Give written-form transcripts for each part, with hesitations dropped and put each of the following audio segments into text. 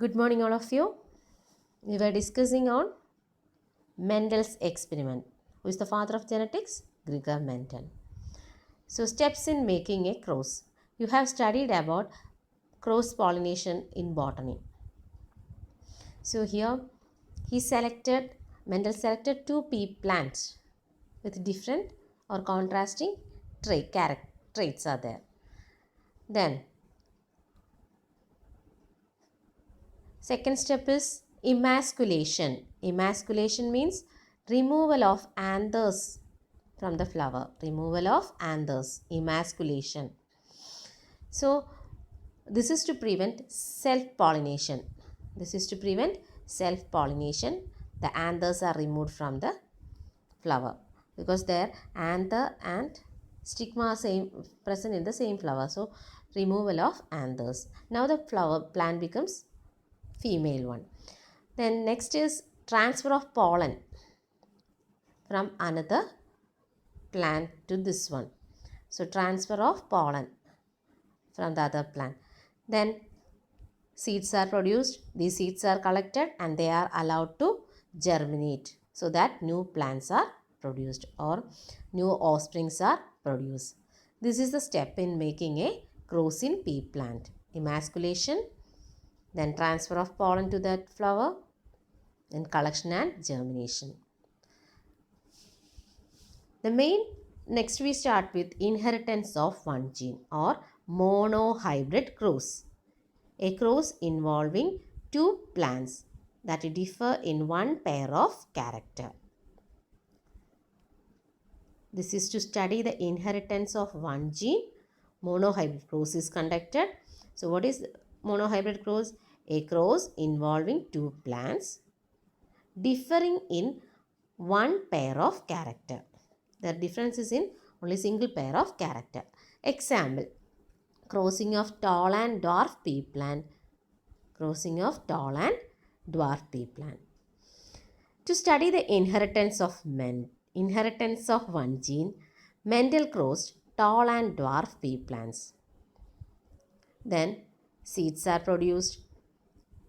Good morning, all of you. We were discussing on Mendel's experiment. Who is the father of genetics? Gregor Mendel. So, steps in making a cross. You have studied about cross pollination in botany. So, here Mendel selected two pea plants with different or contrasting traits are there. Then, second step is emasculation. Emasculation means removal of anthers from the flower. Removal of anthers. Emasculation. So, this is to prevent self-pollination. This is to prevent self-pollination. The anthers are removed from the flower because their anther and stigma are present in the same flower. So, removal of anthers. Now, the flower plant becomes female one. Then next is transfer of pollen from another plant to this one. So transfer of pollen from the other plant. Then seeds are produced. These seeds are collected and they are allowed to germinate so that new plants are produced or new offsprings are produced. This is the step in making a cross in pea plant. Emasculation, then transfer of pollen to that flower, then collection and germination. Next we start with inheritance of one gene or monohybrid cross. A cross involving two plants that differ in one pair of character. This is to study the inheritance of one gene. Monohybrid cross is conducted. So what is monohybrid cross? A cross involving two plants differing in one pair of character. The difference is in only single pair of character. Example, crossing of tall and dwarf pea plant. Crossing of tall and dwarf pea plant. To study the inheritance of one gene, Mendel crossed tall and dwarf pea plants. Then seeds are produced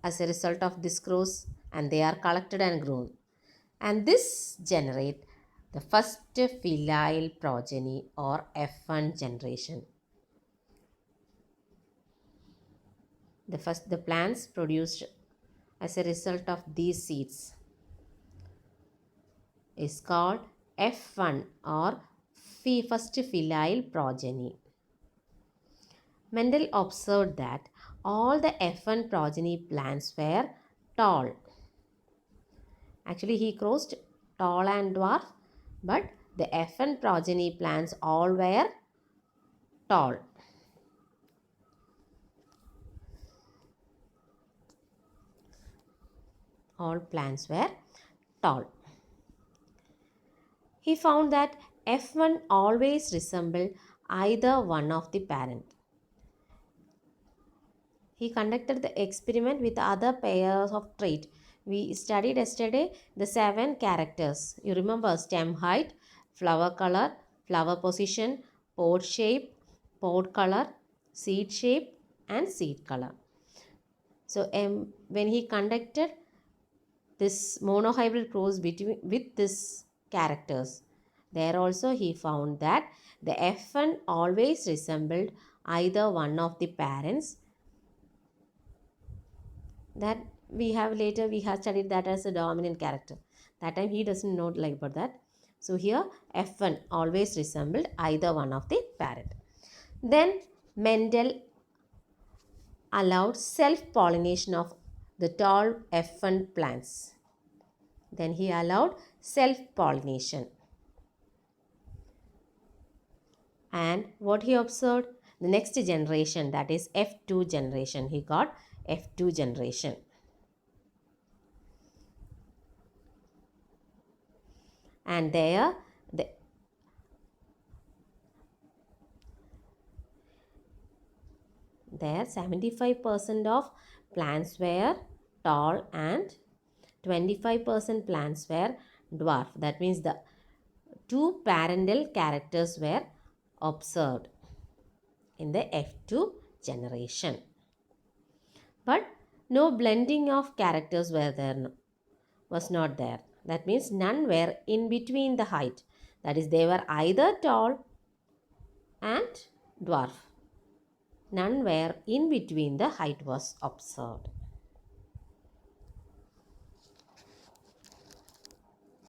as a result of this cross and they are collected and grown. And this generate the first filial progeny or F1 generation. The plants produced as a result of these seeds is called F1 or first filial progeny. Mendel observed that all the F1 progeny plants were tall. Actually, he crossed tall and dwarf, but the F1 progeny plants all were tall. All plants were tall. He found that F1 always resembled either one of the parent. He conducted the experiment with other pairs of traits. We studied yesterday the 7 characters. You remember stem height, flower color, flower position, pod shape, pod color, seed shape and seed color. So when he conducted this monohybrid cross with these characters, there also he found that the F1 always resembled either one of the parents. That we have studied that as a dominant character. That time he doesn't know like about that. So here F1 always resembled either one of the parent. Then Mendel allowed self-pollination of the tall F1 plants. Then he allowed self-pollination. And what he observed? The next generation, that is F2 generation. He got F2 generation. And there 75% of plants were tall and 25% plants were dwarf. That means the two parental characters were observed in the F2 generation. But No blending of characters was not there. That means none were in between the height. That is, they were either tall and dwarf. None were in between the height was observed.